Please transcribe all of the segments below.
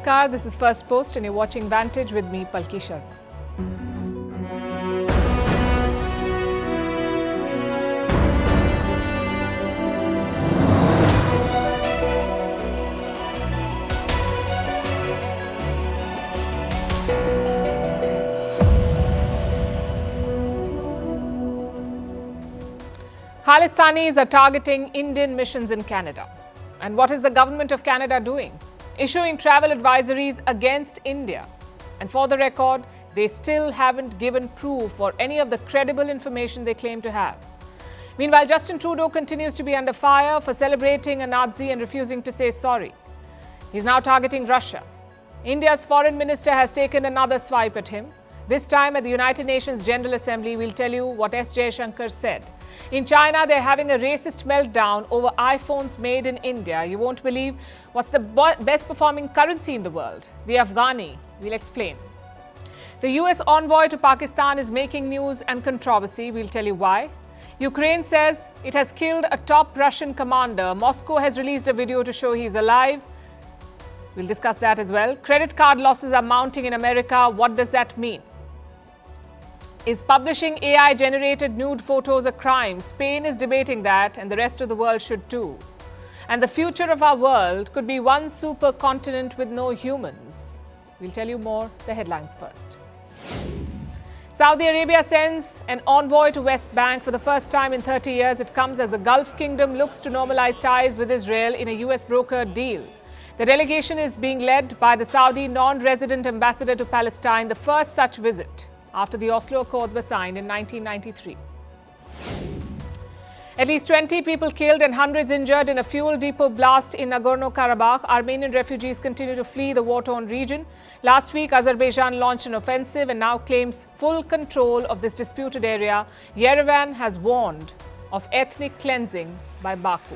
Namaskar, this is Firstpost and you're watching Vantage with me, Palki Sharma. Khalistanis are targeting Indian missions in Canada. And what is the government of Canada doing? Issuing travel advisories against India. And for the record, they still haven't given proof or any of the credible information they claim to have. Meanwhile, Justin Trudeau continues to be under fire for celebrating a Nazi and refusing to say sorry. He's now targeting Russia. India's foreign minister has taken another swipe at him. This time at the United Nations General Assembly, we'll tell you what Jaishankar said. In China, they're having a racist meltdown over iPhones made in India. You won't believe what's the best performing currency in the world, the Afghani. We'll explain. The US envoy to Pakistan is making news and controversy. We'll tell you why. Ukraine says it has killed a top Russian commander. Moscow has released a video to show he's alive. We'll discuss that as well. Credit card losses are mounting in America. What does that mean? Is publishing AI-generated nude photos a crime? Spain is debating that, and the rest of the world should too. And the future of our world could be one supercontinent with no humans. We'll tell you more. The headlines first. Saudi Arabia sends an envoy to West Bank for the first time in 30 years. It comes as the Gulf Kingdom looks to normalize ties with Israel in a US-brokered deal. The delegation is being led by the Saudi non-resident ambassador to Palestine, the first such visit after the Oslo Accords were signed in 1993. At least 20 people killed and hundreds injured in a fuel depot blast in Nagorno-Karabakh. Armenian refugees continue to flee the war-torn region. Last week, Azerbaijan launched an offensive and now claims full control of this disputed area. Yerevan has warned of ethnic cleansing by Baku.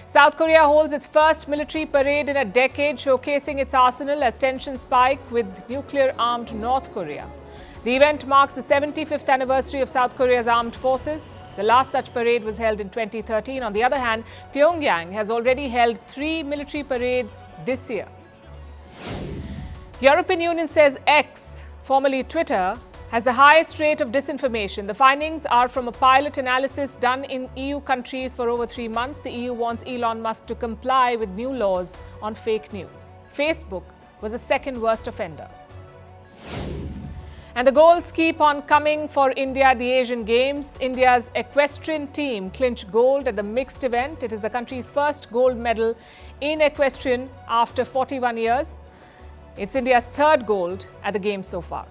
South Korea holds its first military parade in a decade, showcasing its arsenal as tensions spike with nuclear-armed North Korea. The event marks the 75th anniversary of South Korea's armed forces. The last such parade was held in 2013. On the other hand, Pyongyang has already held 3 military parades this year. European Union says X, formerly Twitter, has the highest rate of disinformation. The findings are from a pilot analysis done in EU countries for over 3 months. The EU wants Elon Musk to comply with new laws on fake news. Facebook was the second worst offender. And the goals keep on coming for India at the Asian Games. India's equestrian team clinched gold at the mixed event. It is the country's first gold medal in equestrian after 41 years. It's India's third gold at the Games so far.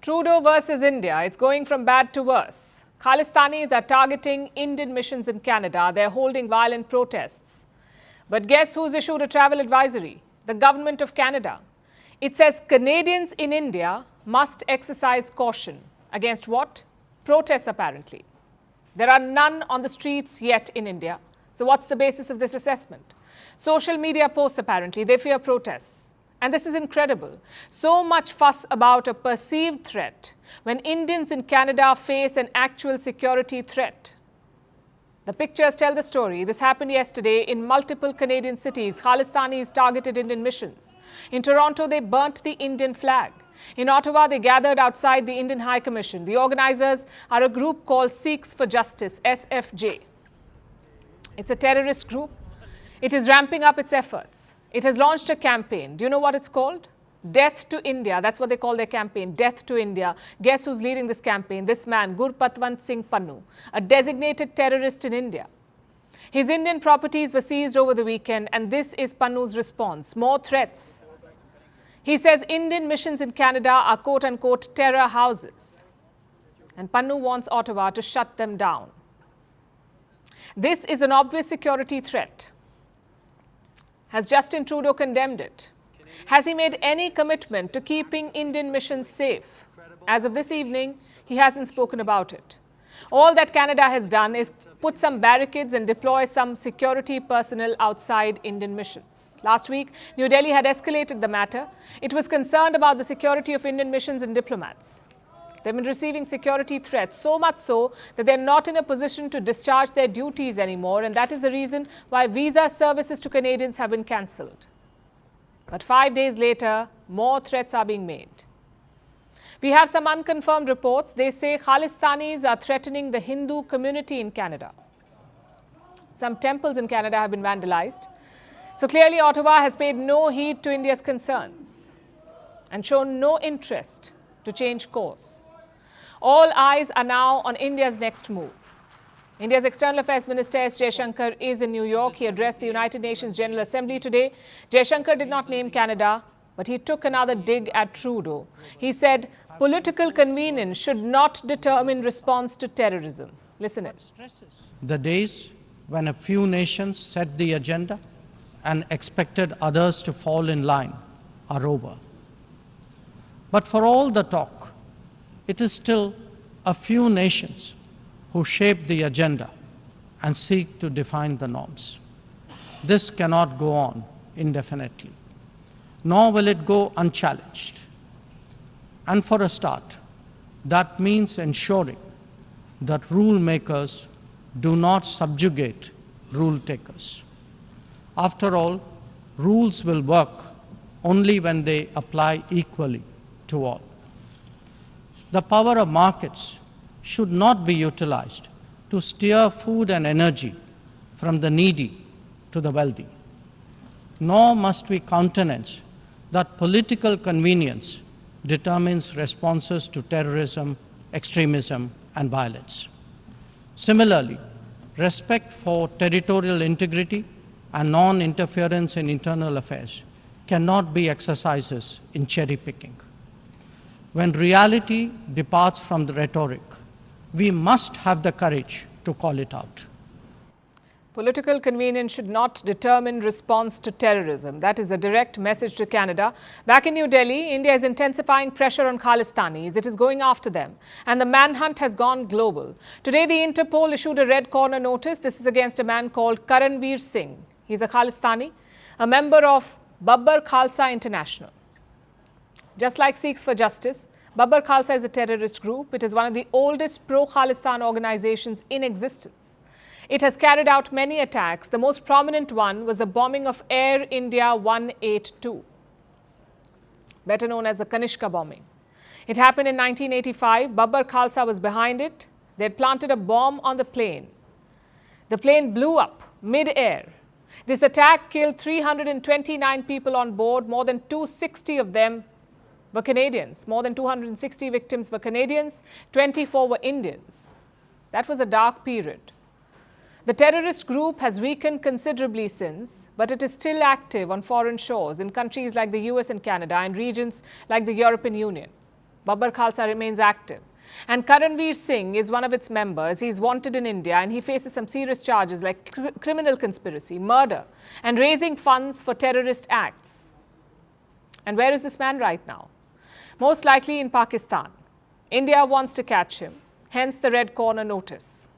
Trudeau versus India. It's going from bad to worse. Khalistanis are targeting Indian missions in Canada. They're holding violent protests. But guess who's issued a travel advisory? The government of Canada. It says Canadians in India must exercise caution. Against what? Protests, apparently. There are none on the streets yet in India. So what's the basis of this assessment? Social media posts, apparently. They fear protests. And this is incredible. So much fuss about a perceived threat when Indians in Canada face an actual security threat. The pictures tell the story. This happened yesterday in multiple Canadian cities. Khalistanis targeted Indian missions. In Toronto, they burnt the Indian flag. In Ottawa, they gathered outside the Indian High Commission. The organizers are a group called Sikhs for Justice, SFJ. It's a terrorist group. It is ramping up its efforts. It has launched a campaign. Do you know what it's called? Death to India. That's what they call their campaign, Death to India. Guess who's leading this campaign? This man, Gurpatwant Singh Pannu, a designated terrorist in India. His Indian properties were seized over the weekend, and this is Pannu's response. More threats. He says Indian missions in Canada are quote-unquote terror houses. And Pannu wants Ottawa to shut them down. This is an obvious security threat. Has Justin Trudeau condemned it? Has he made any commitment to keeping Indian missions safe? As of this evening, he hasn't spoken about it. All that Canada has done is put some barricades and deploy some security personnel outside Indian missions. Last week, New Delhi had escalated the matter. It was concerned about the security of Indian missions and diplomats. They've been receiving security threats, so much so that they're not in a position to discharge their duties anymore, and that is the reason why visa services to Canadians have been cancelled. But 5 days later, more threats are being made. We have some unconfirmed reports. They say Khalistanis are threatening the Hindu community in Canada. Some temples in Canada have been vandalized. So clearly, Ottawa has paid no heed to India's concerns and shown no interest to change course. All eyes are now on India's next move. India's External Affairs Minister S. Jaishankar is in New York. He addressed the United Nations General Assembly today. Jaishankar did not name Canada, but he took another dig at Trudeau. He said political convenience should not determine response to terrorism. Listen in. The days when a few nations set the agenda and expected others to fall in line are over. But for all the talk, it is still a few nations who shape the agenda and seek to define the norms. This cannot go on indefinitely, nor will it go unchallenged. And for a start, that means ensuring that rule makers do not subjugate rule takers. After all, rules will work only when they apply equally to all. The power of markets should not be utilized to steer food and energy from the needy to the wealthy. Nor must we countenance that political convenience determines responses to terrorism, extremism, and violence. Similarly, respect for territorial integrity and non-interference in internal affairs cannot be exercises in cherry-picking. When reality departs from the rhetoric, we must have the courage to call it out. Political convenience should not determine response to terrorism. That is a direct message to Canada. Back in New Delhi, India is intensifying pressure on Khalistanis. It is going after them. And the manhunt has gone global. Today, the Interpol issued a red corner notice. This is against a man called Karanveer Singh. He's a Khalistani, a member of Babbar Khalsa International. Just like Sikhs for Justice, Babbar Khalsa is a terrorist group. It is one of the oldest pro-Khalistan organizations in existence. It has carried out many attacks. The most prominent one was the bombing of Air India 182, better known as the Kanishka bombing. It happened in 1985. Babbar Khalsa was behind it. They had planted a bomb on the plane. The plane blew up mid-air. This attack killed 329 people on board. More than 260 of them were Canadians. More than 260 victims were Canadians. 24 were Indians. That was a dark period. The terrorist group has weakened considerably since, but it is still active on foreign shores in countries like the US and Canada and regions like the European Union. Babbar Khalsa remains active. And Karanveer Singh is one of its members. He is wanted in India and he faces some serious charges like criminal conspiracy, murder, and raising funds for terrorist acts. And where is this man right now? Most likely in Pakistan. India wants to catch him, hence the red corner notice.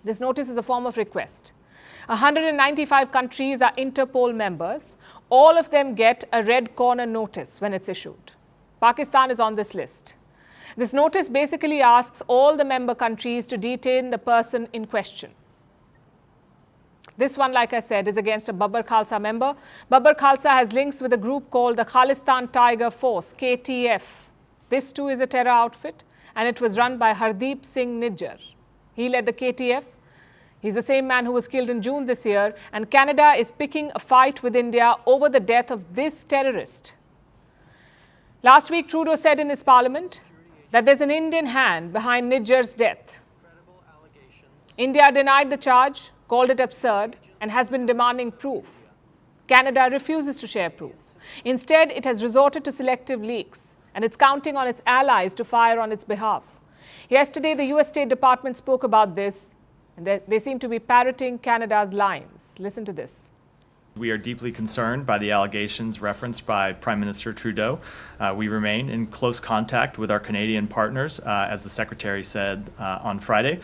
This notice is a form of request. 195 countries are Interpol members. All of them get a red corner notice when it's issued. Pakistan is on this list. This notice basically asks all the member countries to detain the person in question. This one, like I said, is against a Babbar Khalsa member. Babbar Khalsa has links with a group called the Khalistan Tiger Force, KTF. This too is a terror outfit, and it was run by Hardeep Singh Nijjar. He led the KTF. He's the same man who was killed in June this year, and Canada is picking a fight with India over the death of this terrorist. Last week, Trudeau said in his parliament that there's an Indian hand behind Nijjar's death. India denied the charge, called it absurd, and has been demanding proof. Canada refuses to share proof. Instead, it has resorted to selective leaks, and it's counting on its allies to fire on its behalf. Yesterday, the US State Department spoke about this, and they seem to be parroting Canada's lines. Listen to this. We are deeply concerned by the allegations referenced by Prime Minister Trudeau. We remain in close contact with our Canadian partners, as the Secretary said on Friday.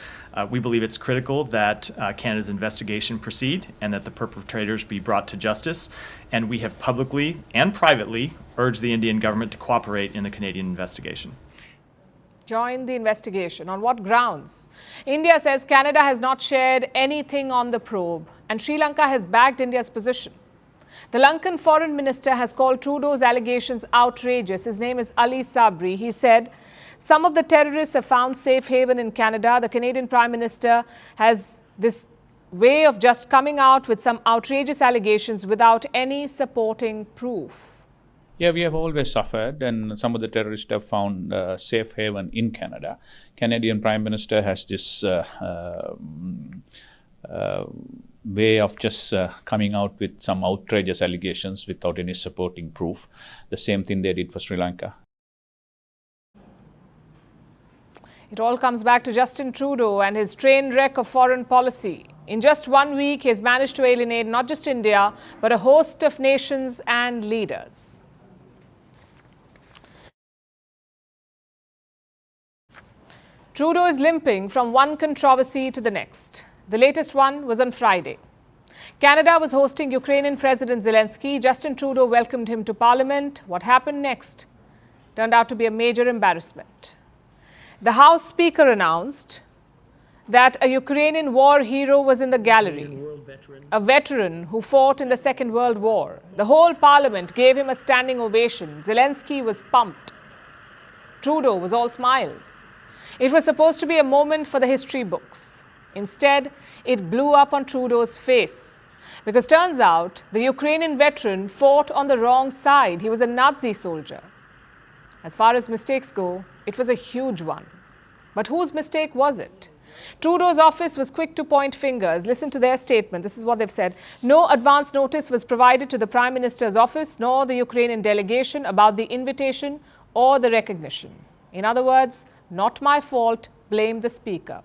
We believe it's critical that Canada's investigation proceed and that the perpetrators be brought to justice. And we have publicly and privately urged the Indian government to cooperate in the Canadian investigation. Join the investigation. On what grounds? India says Canada has not shared anything on the probe, and Sri Lanka has backed India's position. The Lankan foreign minister has called Trudeau's allegations outrageous. His name is Ali Sabri. He said, some of the terrorists have found safe haven in Canada. The Canadian Prime Minister has this way of just coming out with some outrageous allegations without any supporting proof. Yeah, we have always suffered, and some of the terrorists have found safe haven in Canada. Canadian Prime Minister has this way of just coming out with some outrageous allegations without any supporting proof. The same thing they did for Sri Lanka. It all comes back to Justin Trudeau and his train wreck of foreign policy. In just 1 week, he has managed to alienate not just India, but a host of nations and leaders. Trudeau is limping from one controversy to the next. The latest one was on Friday. Canada was hosting Ukrainian President Zelensky. Justin Trudeau welcomed him to Parliament. What happened next turned out to be a major embarrassment. The House Speaker announced that a Ukrainian war hero was in the gallery, a veteran who fought in the Second World War. The whole Parliament gave him a standing ovation. Zelensky was pumped. Trudeau was all smiles. It was supposed to be a moment for the history books. Instead, it blew up on Trudeau's face. Because turns out, the Ukrainian veteran fought on the wrong side. He was a Nazi soldier. As far as mistakes go, it was a huge one. But whose mistake was it? Trudeau's office was quick to point fingers. Listen to their statement. This is what they've said. No advance notice was provided to the Prime Minister's office nor the Ukrainian delegation about the invitation or the recognition. In other words, not my fault, blame the Speaker.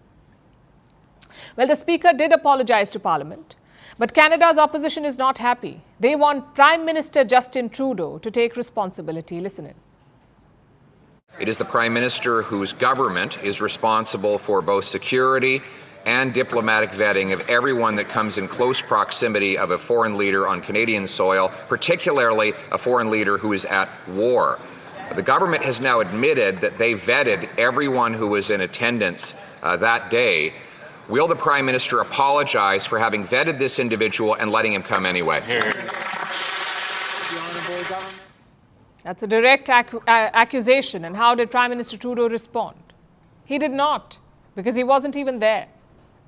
Well, the Speaker did apologize to Parliament, but Canada's opposition is not happy. They want Prime Minister Justin Trudeau to take responsibility. Listen in. It is the Prime Minister whose government is responsible for both security and diplomatic vetting of everyone that comes in close proximity of a foreign leader on Canadian soil, particularly a foreign leader who is at war. The government has now admitted that they vetted everyone who was in attendance that day. Will the Prime Minister apologize for having vetted this individual and letting him come anyway? That's a direct accusation. And how did Prime Minister Trudeau respond? He did not, because he wasn't even there.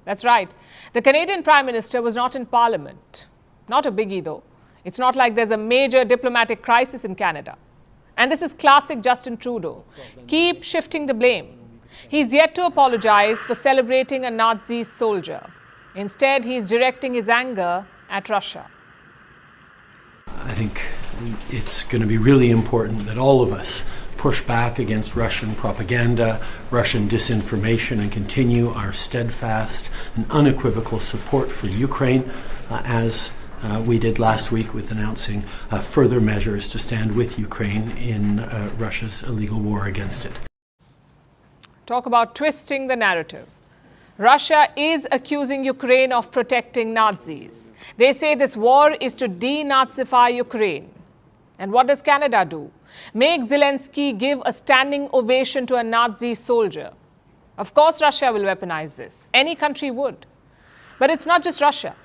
That's right. The Canadian Prime Minister was not in Parliament. Not a biggie, though. It's not like there's a major diplomatic crisis in Canada. And this is classic Justin Trudeau. Keep shifting the blame. He's yet to apologize for celebrating a Nazi soldier. Instead, he's directing his anger at Russia. I think it's going to be really important that all of us push back against Russian propaganda, Russian disinformation, and continue our steadfast and unequivocal support for Ukraine, as we did last week with announcing further measures to stand with Ukraine in Russia's illegal war against it. Talk about twisting the narrative. Russia is accusing Ukraine of protecting Nazis. They say this war is to denazify Ukraine. And what does Canada do? Make Zelensky give a standing ovation to a Nazi soldier. Of course, Russia will weaponize this. Any country would. But it's not just Russia.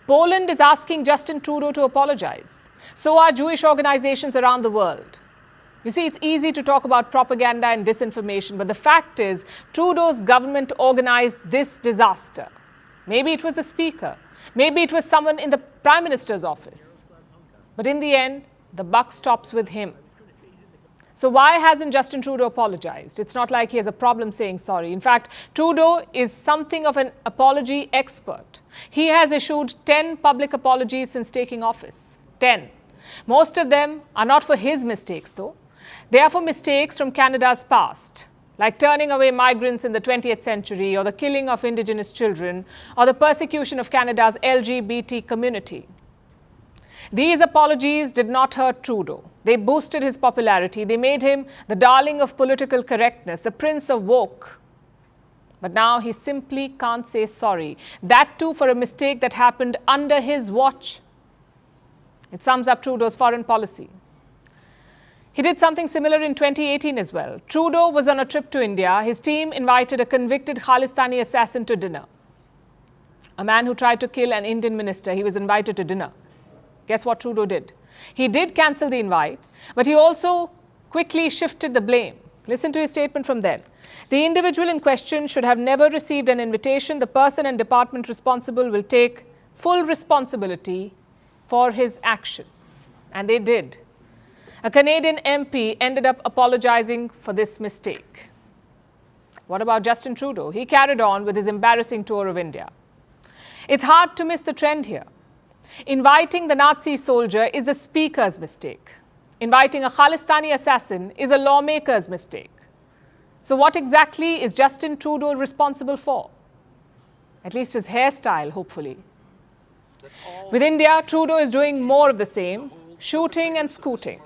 Poland is asking Justin Trudeau to apologize. So are Jewish organizations around the world. You see, it's easy to talk about propaganda and disinformation, but the fact is, Trudeau's government organized this disaster. Maybe it was the Speaker. Maybe it was someone in the Prime Minister's office. But in the end, the buck stops with him. So why hasn't Justin Trudeau apologized? It's not like he has a problem saying sorry. In fact, Trudeau is something of an apology expert. He has issued 10 public apologies since taking office. 10. Most of them are not for his mistakes, though. They are for mistakes from Canada's past, like turning away migrants in the 20th century, or the killing of Indigenous children, or the persecution of Canada's LGBT community. These apologies did not hurt Trudeau. They boosted his popularity. They made him the darling of political correctness, the prince of woke. But now he simply can't say sorry. That too for a mistake that happened under his watch. It sums up Trudeau's foreign policy. He did something similar in 2018 as well. Trudeau was on a trip to India. His team invited a convicted Khalistani assassin to dinner. A man who tried to kill an Indian minister, he was invited to dinner. Guess what Trudeau did? He did cancel the invite, but he also quickly shifted the blame. Listen to his statement from then. The individual in question should have never received an invitation. The person and department responsible will take full responsibility for his actions. And they did. A Canadian MP ended up apologizing for this mistake. What about Justin Trudeau? He carried on with his embarrassing tour of India. It's hard to miss the trend here. Inviting the Nazi soldier is the speaker's mistake. Inviting a Khalistani assassin is a lawmaker's mistake. So what exactly is Justin Trudeau responsible for? At least his hairstyle, hopefully. With India, Trudeau is doing more of the same, shooting and scooting.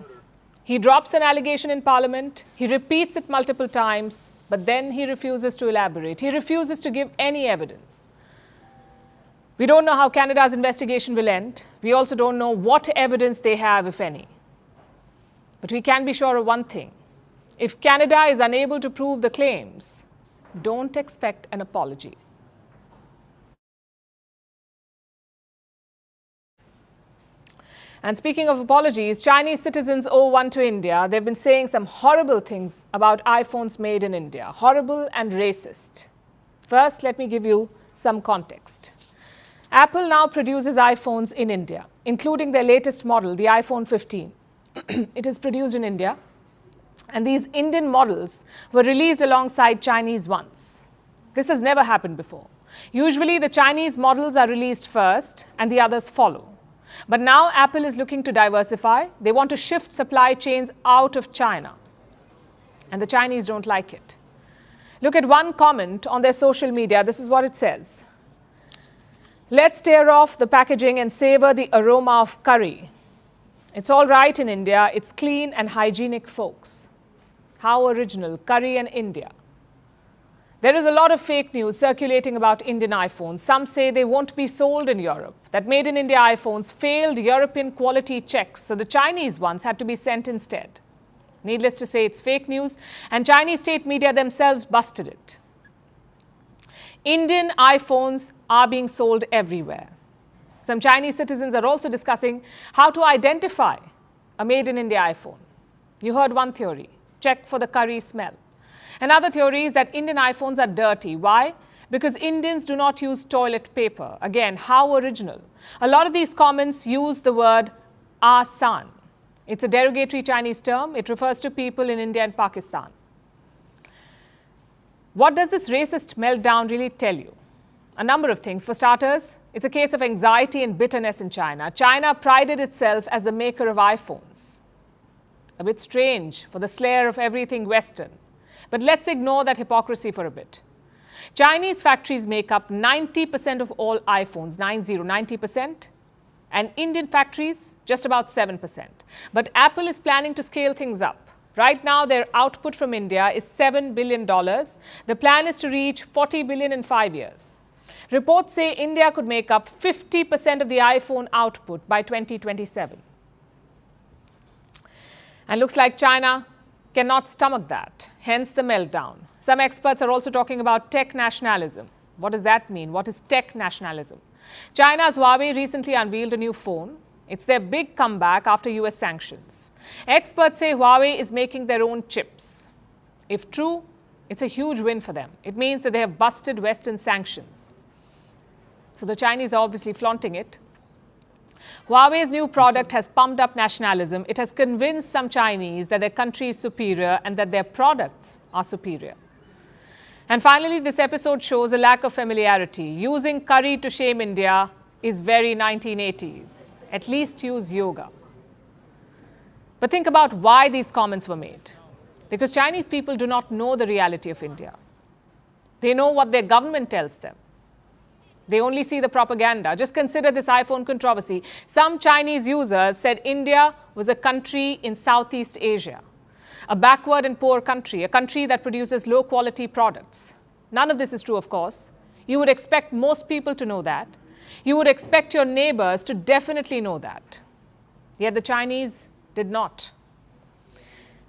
He drops an allegation in Parliament, he repeats it multiple times, but then he refuses to elaborate. He refuses to give any evidence. We don't know how Canada's investigation will end. We also don't know what evidence they have, if any. But we can be sure of one thing. If Canada is unable to prove the claims, don't expect an apology. And speaking of apologies, Chinese citizens owe one to India. They've been saying some horrible things about iPhones made in India. Horrible and racist. First, let me give you some context. Apple now produces iPhones in India, including their latest model, the iPhone 15. It is produced in India, and these Indian models were released alongside Chinese ones. This has never happened before. Usually, the Chinese models are released first, and the others follow. But now Apple is looking to diversify. They want to shift supply chains out of China, and the Chinese don't like it. Look at one comment on their social media. This is what it says. Let's tear off the packaging and savor the aroma of curry. It's all right in India. It's clean and hygienic, folks. How original, curry and India. There is a lot of fake news circulating about Indian iPhones. Some say they won't be sold in Europe, that made in India iPhones failed European quality checks, so the Chinese ones had to be sent instead. Needless to say, it's fake news, and Chinese state media themselves busted it. Indian iPhones are being sold everywhere. Some Chinese citizens are also discussing how to identify a made-in-India iPhone. You heard one theory, check for the curry smell. Another theory is that Indian iPhones are dirty. Why? Because Indians do not use toilet paper. Again, how original. A lot of these comments use the word "asan." It's a derogatory Chinese term. It refers to people in India and Pakistan. What does this racist meltdown really tell you? A number of things. For starters, it's a case of anxiety and bitterness in China. China prided itself as the maker of iPhones. A bit strange for the slayer of everything Western. But let's ignore that hypocrisy for a bit. Chinese factories make up 90% of all iPhones, 90%, and Indian factories just about 7%. But Apple is planning to scale things up. Right now, their output from India is $7 billion. The plan is to reach $40 billion in 5 years. Reports say India could make up 50% of the iPhone output by 2027. And looks like China cannot stomach that, hence the meltdown. Some experts are also talking about tech nationalism. What does that mean? What is tech nationalism? China's Huawei recently unveiled a new phone. It's their big comeback after US sanctions. Experts say Huawei is making their own chips. If true, it's a huge win for them. It means that they have busted Western sanctions. So the Chinese are obviously flaunting it. Huawei's new product has pumped up nationalism. It has convinced some Chinese that their country is superior and that their products are superior. And finally, this episode shows a lack of familiarity. Using curry to shame India is very 1980s. At least use yoga. But think about why these comments were made. Because Chinese people do not know the reality of India. They know what their government tells them. They only see the propaganda. Just consider this iPhone controversy. Some Chinese users said India was a country in Southeast Asia, a backward and poor country, a country that produces low-quality products. None of this is true, of course. You would expect most people to know that. You would expect your neighbors to definitely know that. Yet the Chinese did not.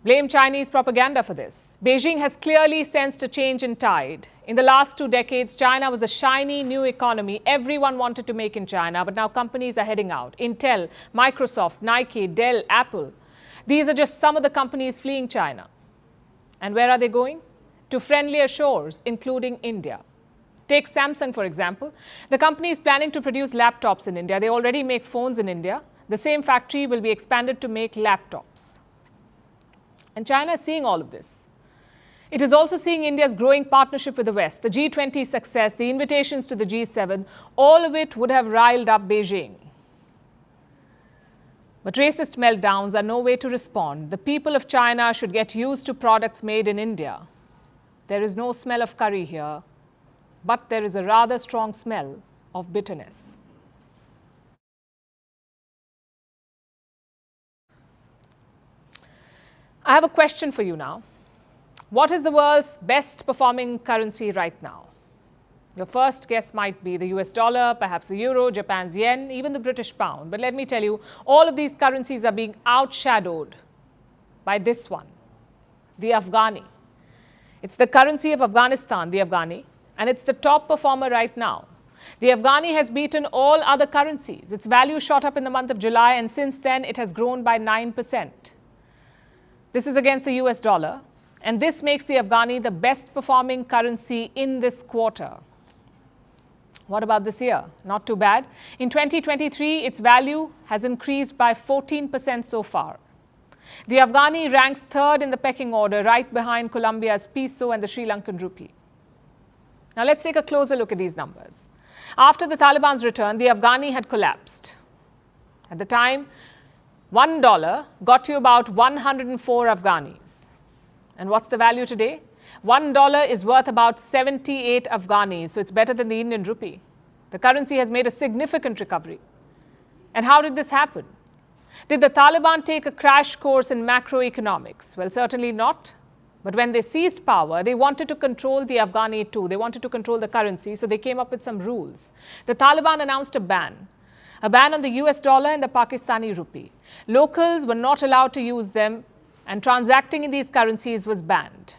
blame Chinese propaganda for this. Beijing has clearly sensed a change in tide. In the last 2 decades, China was a shiny new economy everyone wanted to make in China, but now companies are heading out. Intel, Microsoft, Nike, Dell, Apple. These are just some of the companies fleeing China. And where are they going? To friendlier shores, including India. Take Samsung, for example. The company is planning to produce laptops in India. They already make phones in India. The same factory will be expanded to make laptops. And China is seeing all of this. It is also seeing India's growing partnership with the West, the G20 success, the invitations to the G7, all of it would have riled up Beijing. But racist meltdowns are no way to respond. The people of China should get used to products made in India. There is no smell of curry here, but there is a rather strong smell of bitterness. I have a question for you now. What is the world's best performing currency right now? Your first guess might be the US dollar, perhaps the euro, Japan's yen, even the British pound. But let me tell you, all of these currencies are being outshadowed by this one, the Afghani. It's the currency of Afghanistan, the Afghani, and it's the top performer right now. The Afghani has beaten all other currencies. Its value shot up in the month of July, and since then it has grown by 9%. This is against the US dollar, and this makes the Afghani the best performing currency in this quarter. What about this year? Not too bad. In 2023, its value has increased by 14% so far. The Afghani ranks third in the pecking order, right behind Colombia's peso and the Sri Lankan rupee. Now let's take a closer look at these numbers. After the Taliban's return, the Afghani had collapsed. At the time, $1 got you about 104 Afghanis. And what's the value today? $1 is worth about 78 Afghanis, so it's better than the Indian rupee. The currency has made a significant recovery. And how did this happen? Did the Taliban take a crash course in macroeconomics? Well, certainly not. But when they seized power, they wanted to control the Afghani too. They wanted to control the currency, so they came up with some rules. The Taliban announced a ban on the US dollar and the Pakistani rupee. Locals were not allowed to use them, and transacting in these currencies was banned.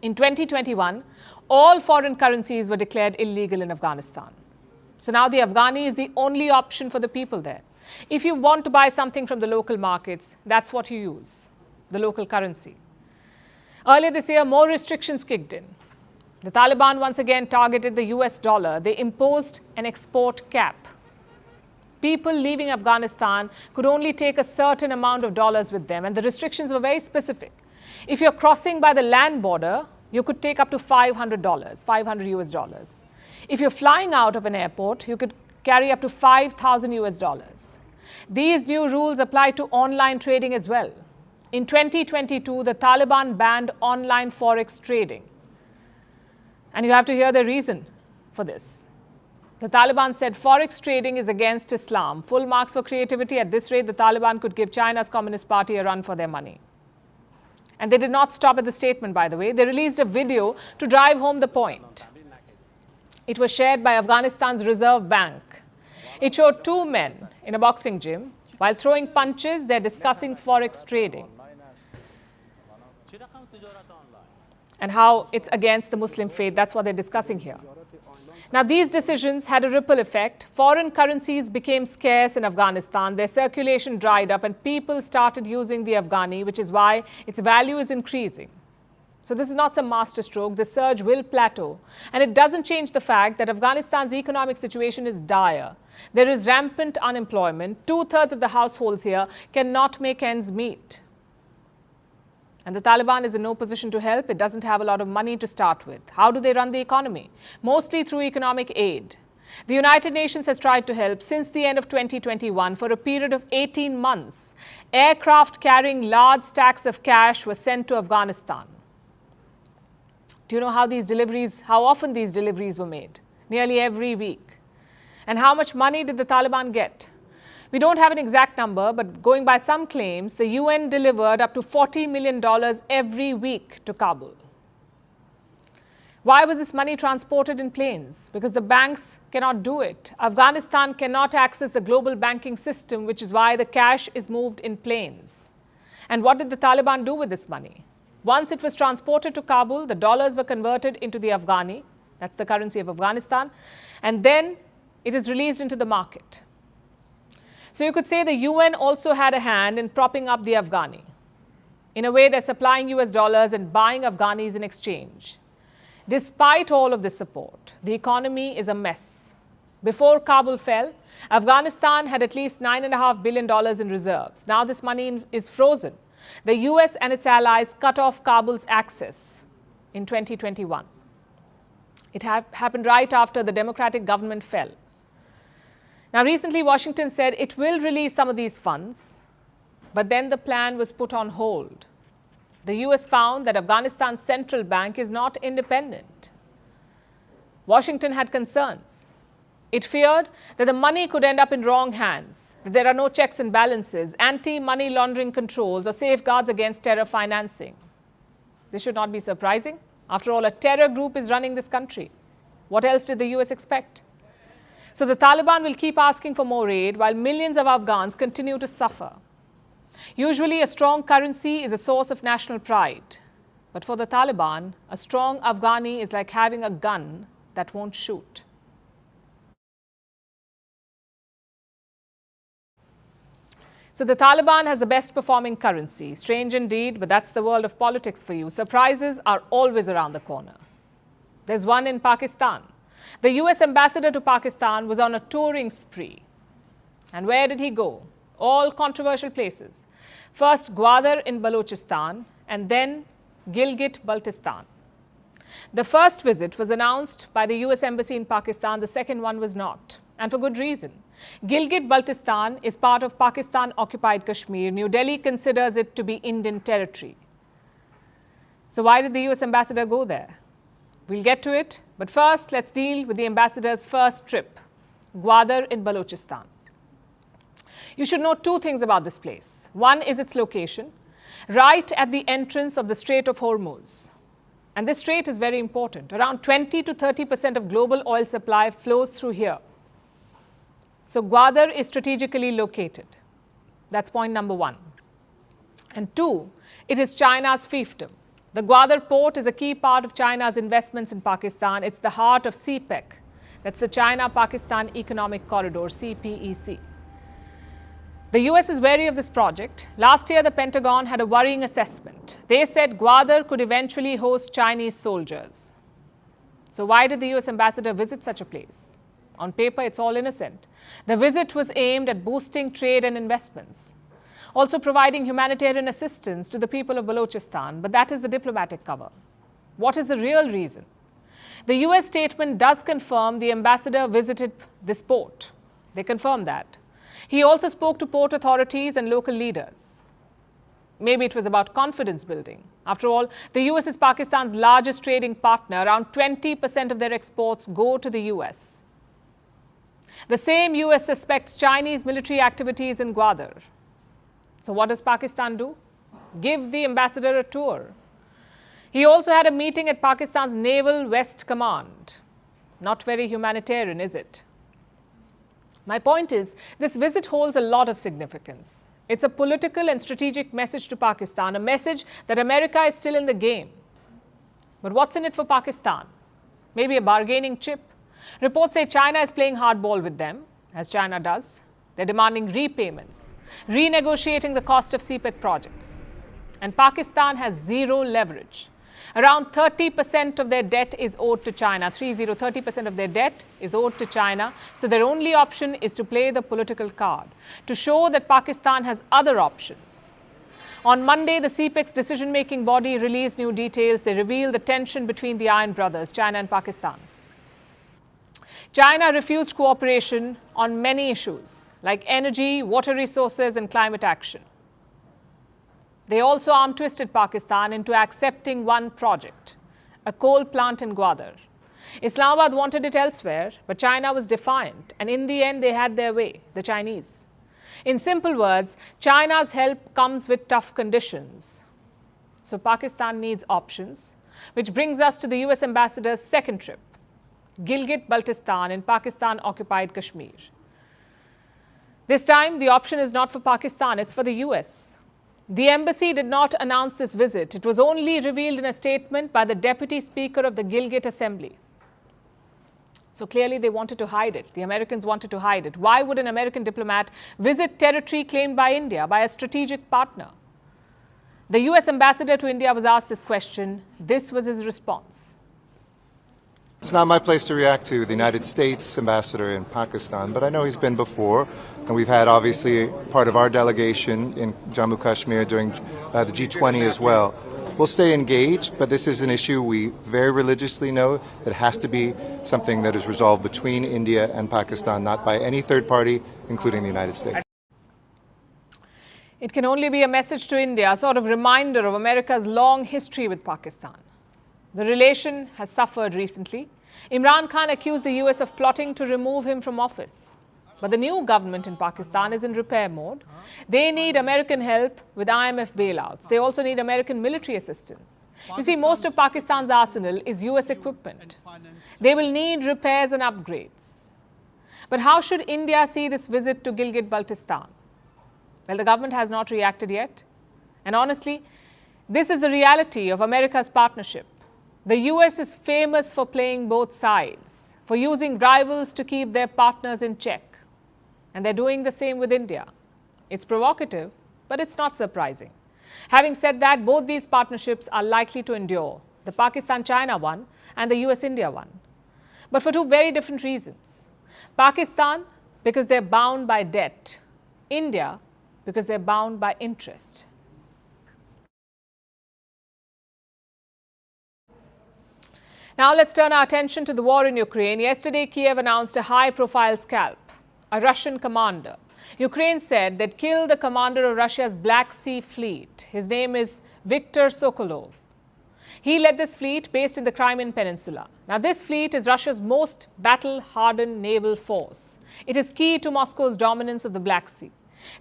In 2021, all foreign currencies were declared illegal in Afghanistan. So now the Afghani is the only option for the people there. If you want to buy something from the local markets, that's what you use, the local currency. Earlier this year, more restrictions kicked in. The Taliban once again targeted the US dollar. They imposed an export cap. People leaving Afghanistan could only take a certain amount of dollars with them, and the restrictions were very specific. If you're crossing by the land border, you could take up to $500, 500 US dollars. If you're flying out of an airport, you could carry up to 5,000 US dollars. These new rules apply to online trading as well. In 2022, the Taliban banned online forex trading. And you have to hear the reason for this. The Taliban said forex trading is against Islam. Full marks for creativity. At this rate, the Taliban could give China's Communist Party a run for their money. And they did not stop at the statement, by the way. They released a video to drive home the point. It was shared by Afghanistan's Reserve Bank. It showed two men in a boxing gym. While throwing punches, they're discussing forex trading and how it's against the Muslim faith. That's what they're discussing here. Now, these decisions had a ripple effect. Foreign currencies became scarce in Afghanistan. Their circulation dried up, and people started using the Afghani, which is why its value is increasing. So this is not some masterstroke. The surge will plateau. And it doesn't change the fact that Afghanistan's economic situation is dire. There is rampant unemployment. 2/3 of the households here cannot make ends meet. And the Taliban is in no position to help. It doesn't have a lot of money to start with. How do they run the economy? Mostly through economic aid. The United Nations has tried to help since the end of 2021 for a period of 18 months. Aircraft carrying large stacks of cash were sent to Afghanistan. Do you know how often these deliveries were made? Nearly every week. And how much money did the Taliban get? We don't have an exact number, but going by some claims, the UN delivered up to $40 million every week to Kabul. Why was this money transported in planes? Because the banks cannot do it. Afghanistan cannot access the global banking system, which is why the cash is moved in planes. And what did the Taliban do with this money? Once it was transported to Kabul, the dollars were converted into the Afghani, that's the currency of Afghanistan, and then it is released into the market. So you could say the UN also had a hand in propping up the Afghani. In a way, they're supplying US dollars and buying Afghanis in exchange. Despite all of this support, the economy is a mess. Before Kabul fell, Afghanistan had at least $9.5 billion in reserves. Now this money is frozen. The US and its allies cut off Kabul's access in 2021. It happened right after the democratic government fell. Now, recently, Washington said it will release some of these funds, but then the plan was put on hold. The US found that Afghanistan's central bank is not independent. Washington had concerns. It feared that the money could end up in wrong hands, that there are no checks and balances, anti-money laundering controls, or safeguards against terror financing. This should not be surprising. After all, a terror group is running this country. What else did the US expect? So the Taliban will keep asking for more aid while millions of Afghans continue to suffer. Usually, a strong currency is a source of national pride. But for the Taliban, a strong Afghani is like having a gun that won't shoot. So the Taliban has the best performing currency. Strange indeed, but that's the world of politics for you. Surprises are always around the corner. There's one in Pakistan. The US ambassador to Pakistan was on a touring spree. And where did he go? All controversial places. First Gwadar in Balochistan and then Gilgit-Baltistan. The first visit was announced by the US Embassy in Pakistan. The second one was not. And for good reason. Gilgit-Baltistan is part of Pakistan-occupied Kashmir. New Delhi considers it to be Indian territory. So why did the US ambassador go there? We'll get to it, but first let's deal with the ambassador's first trip, Gwadar in Balochistan. You should know two things about this place. One is its location, right at the entrance of the Strait of Hormuz. And this strait is very important. Around 20 to 30% of global oil supply flows through here. So Gwadar is strategically located. That's point number one. And two, it is China's fiefdom. The Gwadar port is a key part of China's investments in Pakistan. It's the heart of CPEC. That's the China-Pakistan Economic Corridor, CPEC. The US is wary of this project. Last year, the Pentagon had a worrying assessment. They said Gwadar could eventually host Chinese soldiers. So why did the US ambassador visit such a place? On paper, it's all innocent. The visit was aimed at boosting trade and investments, also providing humanitarian assistance to the people of Balochistan, but that is the diplomatic cover. What is the real reason? The US statement does confirm the ambassador visited this port. They confirm that. He also spoke to port authorities and local leaders. Maybe it was about confidence building. After all, the US is Pakistan's largest trading partner. Around 20% of their exports go to the US. The same US suspects Chinese military activities in Gwadar. So what does Pakistan do? Give the ambassador a tour. He also had a meeting at Pakistan's Naval West Command. Not very humanitarian, is it? My point is, this visit holds a lot of significance. It's a political and strategic message to Pakistan, a message that America is still in the game. But what's in it for Pakistan? Maybe a bargaining chip? Reports say China is playing hardball with them, as China does. They're demanding repayments, renegotiating the cost of CPEC projects. And Pakistan has zero leverage. Around 30% of their debt is owed to China. 30% of their debt is owed to China. So their only option is to play the political card, to show that Pakistan has other options. On Monday, the CPEC's decision-making body released new details. They reveal the tension between the Iron brothers, China and Pakistan. China refused cooperation on many issues, like energy, water resources, and climate action. They also arm-twisted Pakistan into accepting one project, a coal plant in Gwadar. Islamabad wanted it elsewhere, but China was defiant, and in the end, they had their way, the Chinese. In simple words, China's help comes with tough conditions. So Pakistan needs options, which brings us to the US ambassador's second trip, Gilgit-Baltistan in Pakistan-occupied Kashmir. This time, the option is not for Pakistan, it's for the US. The embassy did not announce this visit. It was only revealed in a statement by the Deputy Speaker of the Gilgit Assembly. So clearly they wanted to hide it. The Americans wanted to hide it. Why would an American diplomat visit territory claimed by India, by a strategic partner? The US ambassador to India was asked this question. This was his response. It's not my place to react to the United States ambassador in Pakistan, but I know he's been before, and we've had obviously part of our delegation in Jammu Kashmir during the G20 as well. We'll stay engaged, but this is an issue we very religiously know that has to be something that is resolved between India and Pakistan, not by any third party, including the United States. It can only be a message to India, a sort of reminder of America's long history with Pakistan. The relation has suffered recently. Imran Khan accused the US of plotting to remove him from office. But the new government in Pakistan is in repair mode. They need American help with IMF bailouts. They also need American military assistance. You see, most of Pakistan's arsenal is US equipment. They will need repairs and upgrades. But how should India see this visit to Gilgit-Baltistan? Well, the government has not reacted yet. And honestly, this is the reality of America's partnership. The US is famous for playing both sides, for using rivals to keep their partners in check. And they're doing the same with India. It's provocative, but it's not surprising. Having said that, both these partnerships are likely to endure, the Pakistan-China one and the US-India one. But for two very different reasons. Pakistan, because they're bound by debt. India, because they're bound by interest. Now let's turn our attention to the war in Ukraine. Yesterday, Kiev announced a high-profile scalp, a Russian commander. Ukraine said they'd killed the commander of Russia's Black Sea Fleet. His name is Viktor Sokolov. He led this fleet based in the Crimean Peninsula. Now, this fleet is Russia's most battle-hardened naval force. It is key to Moscow's dominance of the Black Sea.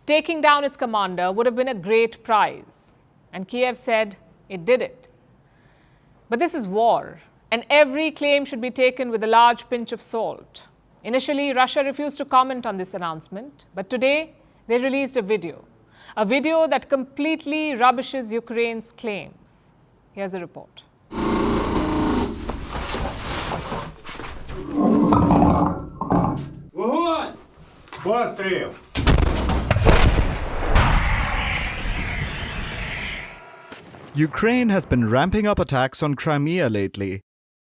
Taking down its commander would have been a great prize. And Kiev said it did it. But this is war, and every claim should be taken with a large pinch of salt. Initially, Russia refused to comment on this announcement, but today they released a video that completely rubbishes Ukraine's claims. Here's a report. Ukraine has been ramping up attacks on Crimea lately.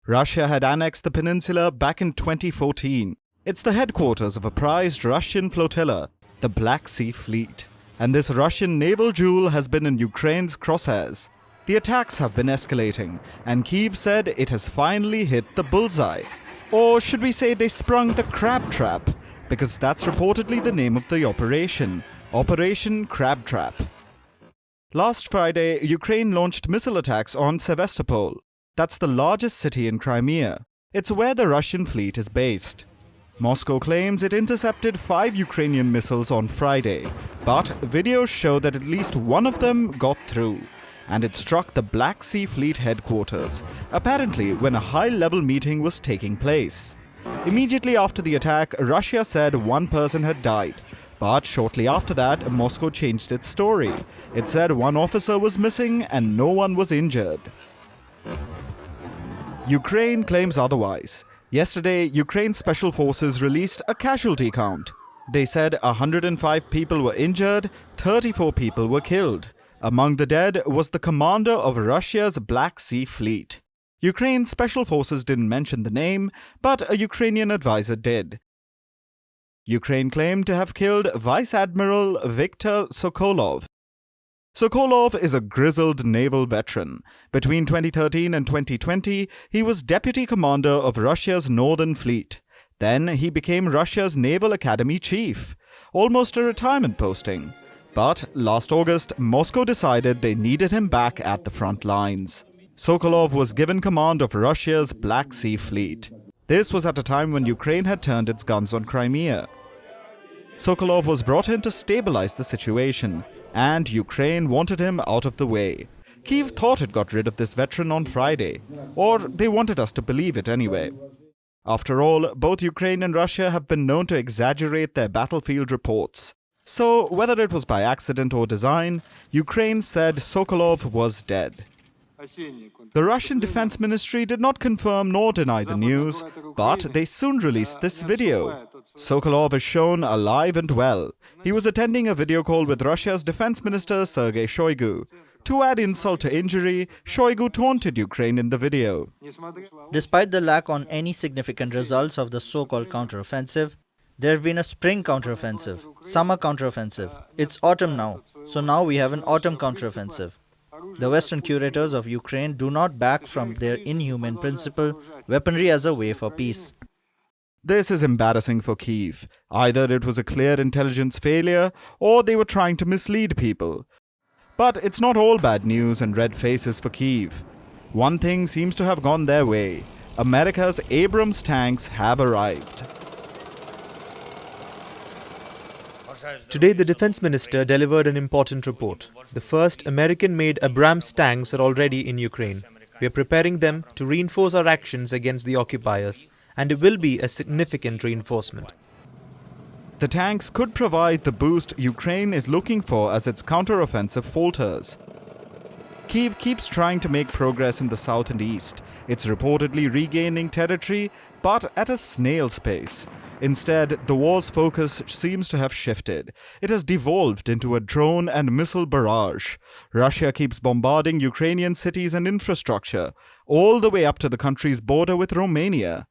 Russia had annexed the peninsula back in 2014. It's the headquarters of a prized Russian flotilla, the Black Sea Fleet. And this Russian naval jewel has been in Ukraine's crosshairs. The attacks have been escalating, and Kyiv said it has finally hit the bullseye. Or should we say they sprung the crab trap? Because that's reportedly the name of the operation, Operation Crab Trap. Last Friday, Ukraine launched missile attacks on Sevastopol. That's the largest city in Crimea. It's where the Russian fleet is based. Moscow claims it intercepted 5 Ukrainian missiles on Friday, but videos show that at least one of them got through, and it struck the Black Sea Fleet headquarters, apparently when a high-level meeting was taking place. Immediately after the attack, Russia said one person had died, but shortly after that, Moscow changed its story. It said one officer was missing and no one was injured. Ukraine claims otherwise. Yesterday, Ukraine's special forces released a casualty count. They said 105 people were injured, 34 people were killed. Among the dead was the commander of Russia's Black Sea Fleet. Ukraine's special forces didn't mention the name, but a Ukrainian advisor did. Ukraine claimed to have killed Vice Admiral Viktor Sokolov. Sokolov is a grizzled naval veteran. Between 2013 and 2020, he was deputy commander of Russia's Northern Fleet. Then he became Russia's Naval Academy chief, almost a retirement posting. But last August, Moscow decided they needed him back at the front lines. Sokolov was given command of Russia's Black Sea Fleet. This was at a time when Ukraine had turned its guns on Crimea. Sokolov was brought in to stabilize the situation, and Ukraine wanted him out of the way. Kyiv thought it got rid of this veteran on Friday, or they wanted us to believe it anyway. After all, both Ukraine and Russia have been known to exaggerate their battlefield reports. So, whether it was by accident or design, Ukraine said Sokolov was dead. The Russian Defense Ministry did not confirm nor deny the news, but they soon released this video. Sokolov is shown alive and well. He was attending a video call with Russia's Defense Minister Sergei Shoigu. To add insult to injury, Shoigu taunted Ukraine in the video. Despite the lack on any significant results of the so-called counteroffensive, there have been a spring counteroffensive, summer counteroffensive. It's autumn now, so now we have an autumn counteroffensive. The Western curators of Ukraine do not back from their inhuman principle, weaponry as a way for peace. This is embarrassing for Kyiv. Either it was a clear intelligence failure, or they were trying to mislead people. But it's not all bad news and red faces for Kyiv. One thing seems to have gone their way. America's Abrams tanks have arrived. Today, the Defense Minister delivered an important report. The first American-made Abrams tanks are already in Ukraine. We are preparing them to reinforce our actions against the occupiers, and it will be a significant reinforcement. The tanks could provide the boost Ukraine is looking for as its counteroffensive falters. Kyiv keeps trying to make progress in the south and east. It's reportedly regaining territory, but at a snail's pace. Instead, the war's focus seems to have shifted. It has devolved into a drone and missile barrage. Russia keeps bombarding Ukrainian cities and infrastructure, all the way up to the country's border with Romania.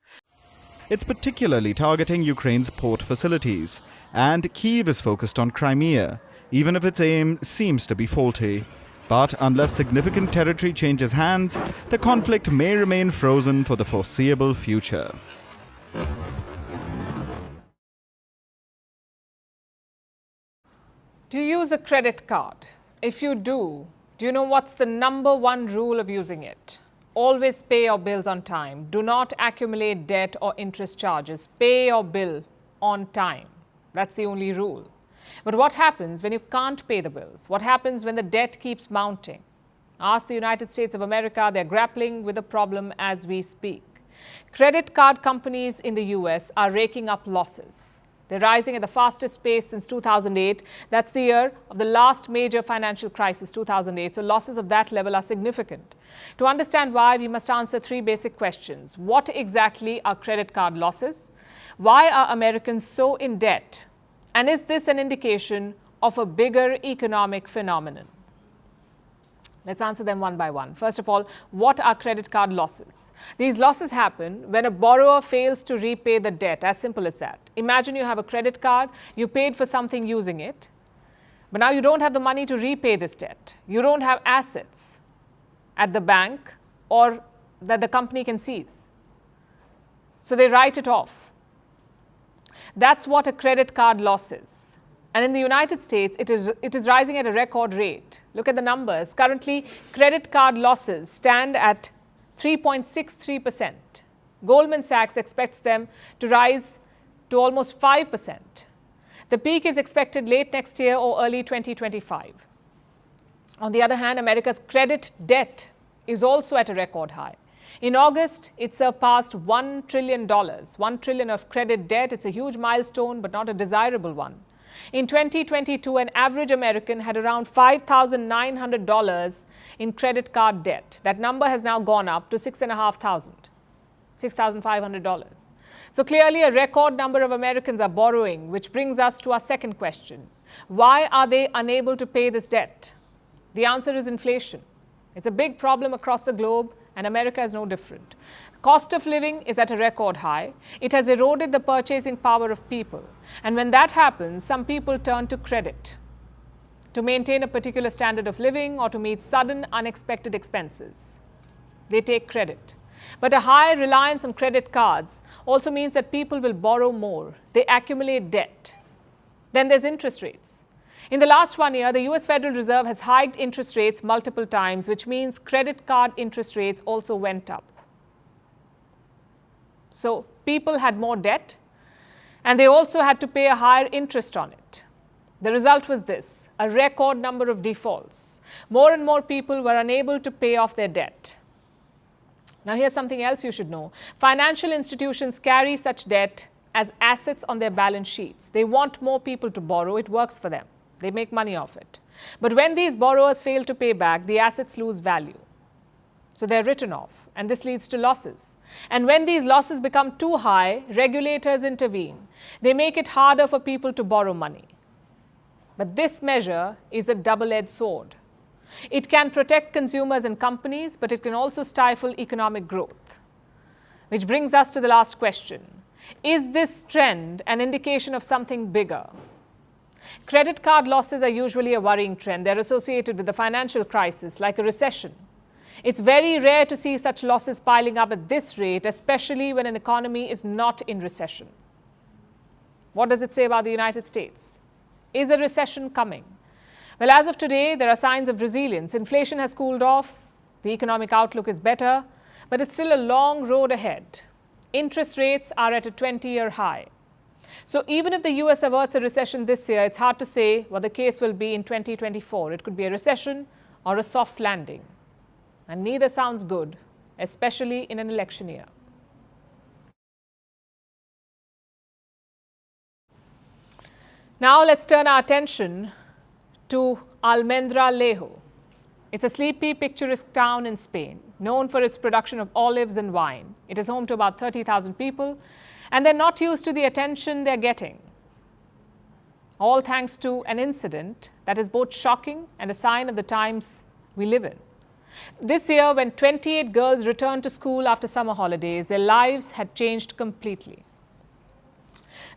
It's particularly targeting Ukraine's port facilities, and Kyiv is focused on Crimea, even if its aim seems to be faulty. But unless significant territory changes hands, the conflict may remain frozen for the foreseeable future. Do you use a credit card? If you do you know what's the number one rule of using it? Always pay your bills on time. Do not accumulate debt or interest charges. Pay your bill on time. That's the only rule. But what happens when you can't pay the bills? What happens when the debt keeps mounting? Ask the United States of America. They're grappling with the problem as we speak. Credit card companies in the US are raking up losses. They're rising at the fastest pace since 2008. That's the year of the last major financial crisis, 2008. So losses of that level are significant. To understand why, we must answer three basic questions. What exactly are credit card losses? Why are Americans so in debt? And is this an indication of a bigger economic phenomenon? Let's answer them one by one. First of all, what are credit card losses? These losses happen when a borrower fails to repay the debt, as simple as that. Imagine you have a credit card, you paid for something using it, but now you don't have the money to repay this debt. You don't have assets at the bank or that the company can seize. So they write it off. That's what a credit card loss is. And in the United States, it is rising at a record rate. Look at the numbers. Currently, credit card losses stand at 3.63%. Goldman Sachs expects them to rise to almost 5%. The peak is expected late next year or early 2025. On the other hand, America's credit debt is also at a record high. In August, it surpassed $1 trillion. $1 trillion of credit debt. It's a huge milestone, but not a desirable one. In 2022, an average American had around $5,900 in credit card debt. That number has now gone up to $6,500. So clearly, a record number of Americans are borrowing, which brings us to our second question. Why are they unable to pay this debt? The answer is inflation. It's a big problem across the globe, and America is no different. Cost of living is at a record high. It has eroded the purchasing power of people. And when that happens, some people turn to credit to maintain a particular standard of living or to meet sudden, unexpected expenses. They take credit. But a high reliance on credit cards also means that people will borrow more. They accumulate debt. Then there's interest rates. In the last 1 year, the US Federal Reserve has hiked interest rates multiple times, which means credit card interest rates also went up. So people had more debt, and they also had to pay a higher interest on it. The result was this: a record number of defaults. More and more people were unable to pay off their debt. Now here's something else you should know. Financial institutions carry such debt as assets on their balance sheets. They want more people to borrow. It works for them. They make money off it. But when these borrowers fail to pay back, the assets lose value. So they're written off, and this leads to losses. And when these losses become too high, regulators intervene. They make it harder for people to borrow money. But this measure is a double-edged sword. It can protect consumers and companies, but it can also stifle economic growth. Which brings us to the last question. Is this trend an indication of something bigger? Credit card losses are usually a worrying trend. They're associated with the financial crisis, like a recession. It's very rare to see such losses piling up at this rate, especially when an economy is not in recession. What does it say about the United States? Is a recession coming? Well, as of today, there are signs of resilience. Inflation has cooled off. The economic outlook is better, but it's still a long road ahead. Interest rates are at a 20-year high. So even if the US averts a recession this year, it's hard to say what the case will be in 2024. It could be a recession or a soft landing. And neither sounds good, especially in an election year. Now let's turn our attention to Almendralejo. It's a sleepy, picturesque town in Spain, known for its production of olives and wine. It is home to about 30,000 people, and they're not used to the attention they're getting. All thanks to an incident that is both shocking and a sign of the times we live in. This year, when 28 girls returned to school after summer holidays, their lives had changed completely.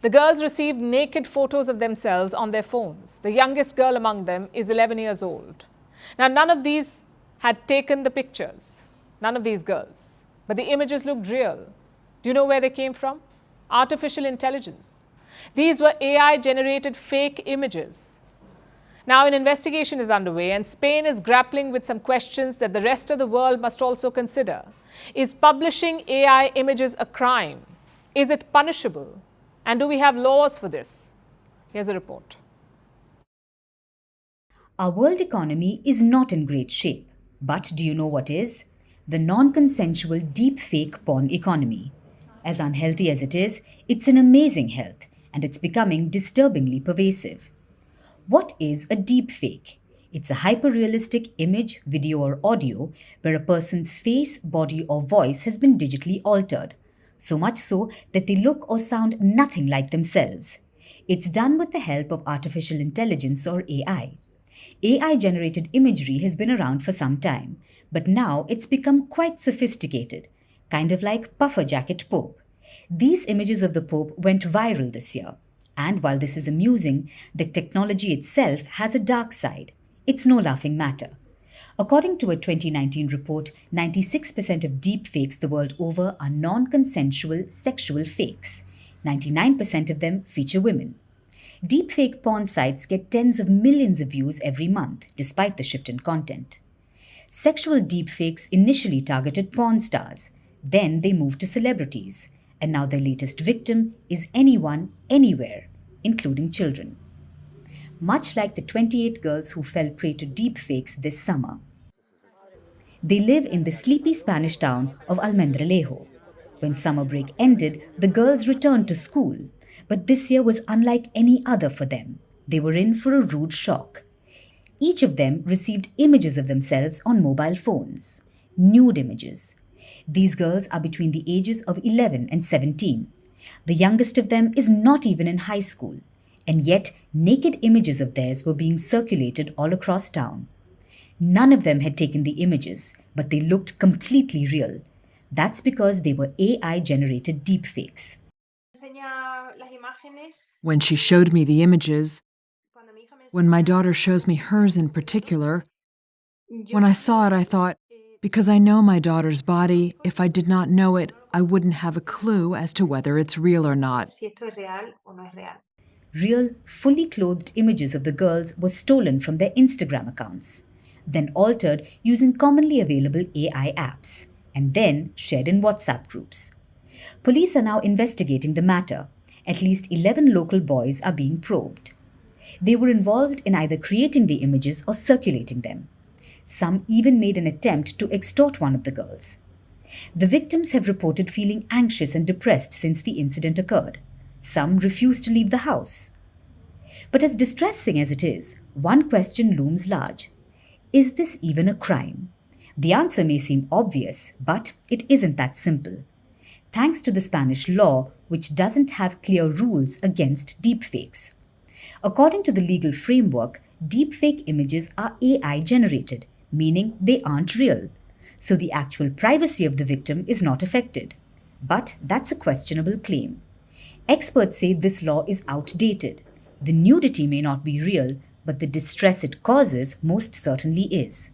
The girls received naked photos of themselves on their phones. The youngest girl among them is 11 years old. Now, none of these had taken the pictures, none of these girls, but the images looked real. Do you know where they came from? Artificial intelligence. These were AI-generated fake images. Now, an investigation is underway, and Spain is grappling with some questions that the rest of the world must also consider. Is publishing AI images a crime? Is it punishable? And do we have laws for this? Here's a report. Our world economy is not in great shape. But do you know what is? The non-consensual deepfake porn economy. As unhealthy as it is, it's an amazing health, and it's becoming disturbingly pervasive. What is a deepfake? It's a hyper-realistic image, video, or audio where a person's face, body, or voice has been digitally altered, so much so that they look or sound nothing like themselves. It's done with the help of artificial intelligence or AI. AI-generated imagery has been around for some time, but now it's become quite sophisticated, kind of like Puffer Jacket Pope. These images of the Pope went viral this year. And while this is amusing, the technology itself has a dark side. It's no laughing matter. According to a 2019 report, 96% of deepfakes the world over are non-consensual sexual fakes. 99% of them feature women. Deepfake porn sites get tens of millions of views every month, despite the shift in content. Sexual deepfakes initially targeted porn stars. Then they moved to celebrities. And now their latest victim is anyone, anywhere, including children. Much like the 28 girls who fell prey to deepfakes this summer. They live in the sleepy Spanish town of Almendralejo. When summer break ended, the girls returned to school. But this year was unlike any other for them. They were in for a rude shock. Each of them received images of themselves on mobile phones. Nude images. These girls are between the ages of 11 and 17. The youngest of them is not even in high school. And yet, naked images of theirs were being circulated all across town. None of them had taken the images, but they looked completely real. That's because they were AI-generated deepfakes. When she showed me the images, when my daughter shows me hers in particular, when I saw it, I thought, because I know my daughter's body, if I did not know it, I wouldn't have a clue as to whether it's real or not. Real, fully clothed images of the girls were stolen from their Instagram accounts, then altered using commonly available AI apps, and then shared in WhatsApp groups. Police are now investigating the matter. At least 11 local boys are being probed. They were involved in either creating the images or circulating them. Some even made an attempt to extort one of the girls. The victims have reported feeling anxious and depressed since the incident occurred. Some refuse to leave the house. But as distressing as it is, one question looms large. Is this even a crime? The answer may seem obvious, but it isn't that simple. Thanks to the Spanish law, which doesn't have clear rules against deepfakes. According to the legal framework, deepfake images are AI generated, meaning they aren't real. So the actual privacy of the victim is not affected. But that's a questionable claim. Experts say this law is outdated. The nudity may not be real, but the distress it causes most certainly is.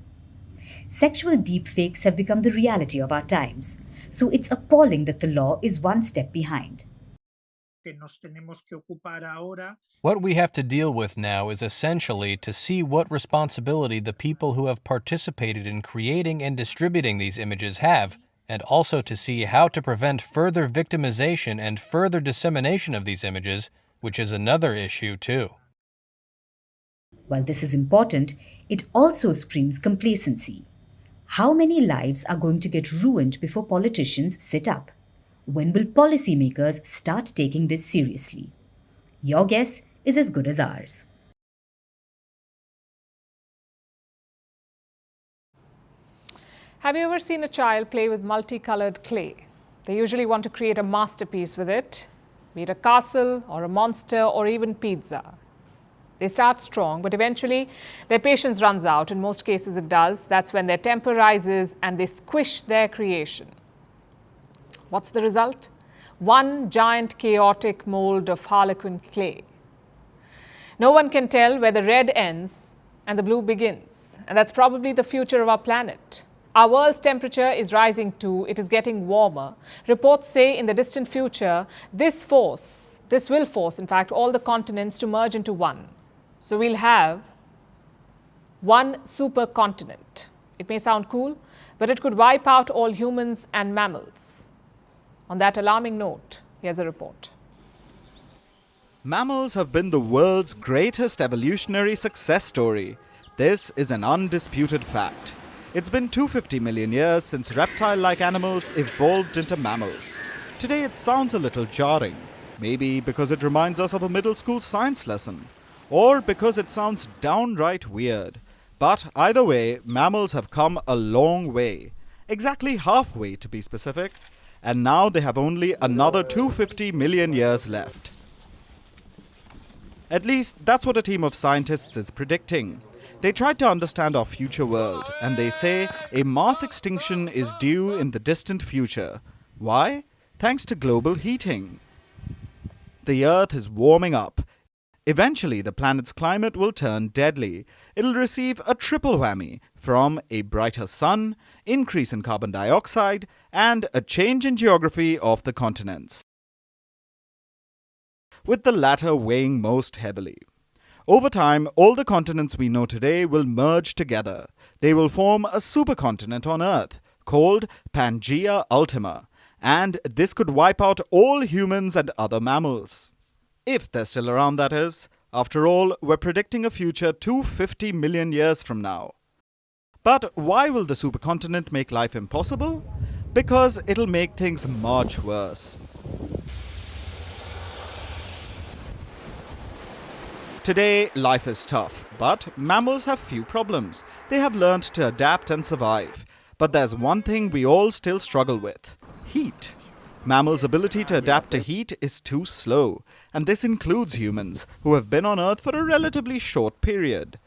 Sexual deepfakes have become the reality of our times, so it's appalling that the law is one step behind. What we have to deal with now is essentially to see what responsibility the people who have participated in creating and distributing these images have, and also to see how to prevent further victimization and further dissemination of these images, which is another issue too. While this is important, it also screams complacency. How many lives are going to get ruined before politicians sit up? When will policymakers start taking this seriously? Your guess is as good as ours. Have you ever seen a child play with multicolored clay? They usually want to create a masterpiece with it, be it a castle or a monster or even pizza. They start strong, but eventually their patience runs out. In most cases it does. That's when their temper rises and they squish their creation. What's the result? One giant chaotic mold of harlequin clay. No one can tell where the red ends and the blue begins. And that's probably the future of our planet. Our world's temperature is rising too. It is getting warmer. Reports say in the distant future, this will force, in fact, all the continents to merge into one. So we'll have one supercontinent. It may sound cool, but it could wipe out all humans and mammals. On that alarming note, here's a report. Mammals have been the world's greatest evolutionary success story. This is an undisputed fact. It's been 250 million years since reptile-like animals evolved into mammals. Today it sounds a little jarring, maybe because it reminds us of a middle school science lesson, or because it sounds downright weird. But either way, mammals have come a long way, exactly halfway to be specific, and now they have only another 250 million years left. At least that's what a team of scientists is predicting. They tried to understand our future world, and they say a mass extinction is due in the distant future. Why? Thanks to global heating. The Earth is warming up. Eventually, the planet's climate will turn deadly. It'll receive a triple whammy from a brighter sun, increase in carbon dioxide, and a change in geography of the continents, with the latter weighing most heavily. Over time, all the continents we know today will merge together. They will form a supercontinent on Earth called Pangaea Ultima, and this could wipe out all humans and other mammals. If they're still around, that is. After all, we're predicting a future 250 million years from now. But why will the supercontinent make life impossible? Because it'll make things much worse. Today, life is tough, but mammals have few problems. They have learned to adapt and survive. But there's one thing we all still struggle with: heat. Mammals' ability to adapt to heat is too slow, and this includes humans, who have been on Earth for a relatively short period.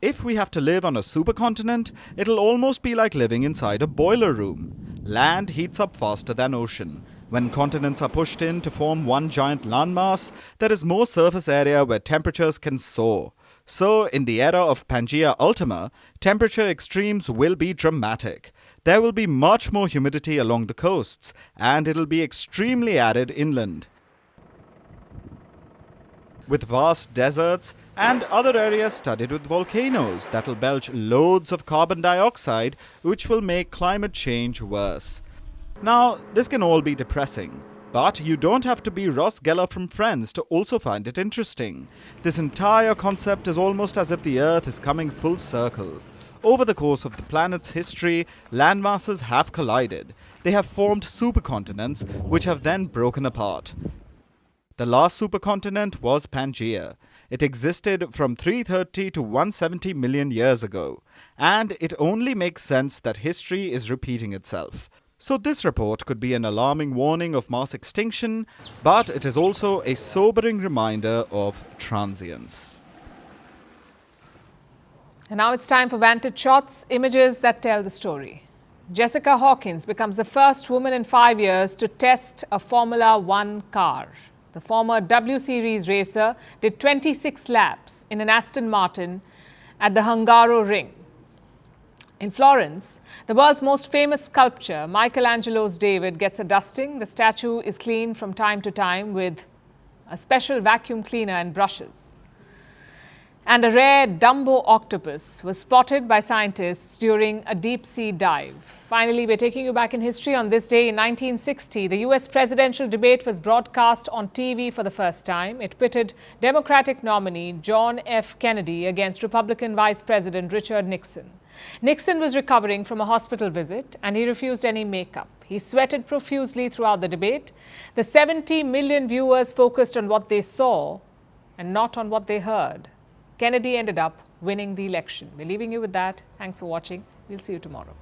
If we have to live on a supercontinent, it'll almost be like living inside a boiler room. Land heats up faster than ocean. When continents are pushed in to form one giant landmass, there is more surface area where temperatures can soar. So, in the era of Pangaea Ultima, temperature extremes will be dramatic. There will be much more humidity along the coasts, and it'll be extremely arid inland, with vast deserts and other areas studded with volcanoes that'll belch loads of carbon dioxide, which will make climate change worse. Now, this can all be depressing, but you don't have to be Ross Geller from Friends to also find it interesting. This entire concept is almost as if the Earth is coming full circle. Over the course of the planet's history, landmasses have collided. They have formed supercontinents, which have then broken apart. The last supercontinent was Pangaea. It existed from 330 to 170 million years ago, and it only makes sense that history is repeating itself. So this report could be an alarming warning of mass extinction, but it is also a sobering reminder of transience. And now it's time for Vantage Shots, images that tell the story. Jessica Hawkins becomes the first woman in 5 years to test a Formula One car. The former W Series racer did 26 laps in an Aston Martin at the Hungaro Ring. In Florence, the world's most famous sculpture, Michelangelo's David, gets a dusting. The statue is cleaned from time to time with a special vacuum cleaner and brushes. And a rare Dumbo octopus was spotted by scientists during a deep-sea dive. Finally, we're taking you back in history. On this day in 1960, the US presidential debate was broadcast on TV for the first time. It pitted Democratic nominee John F. Kennedy against Republican Vice President Richard Nixon. Nixon was recovering from a hospital visit and he refused any makeup. He sweated profusely throughout the debate. The 70 million viewers focused on what they saw and not on what they heard. Kennedy ended up winning the election. We're leaving you with that. Thanks for watching. We'll see you tomorrow.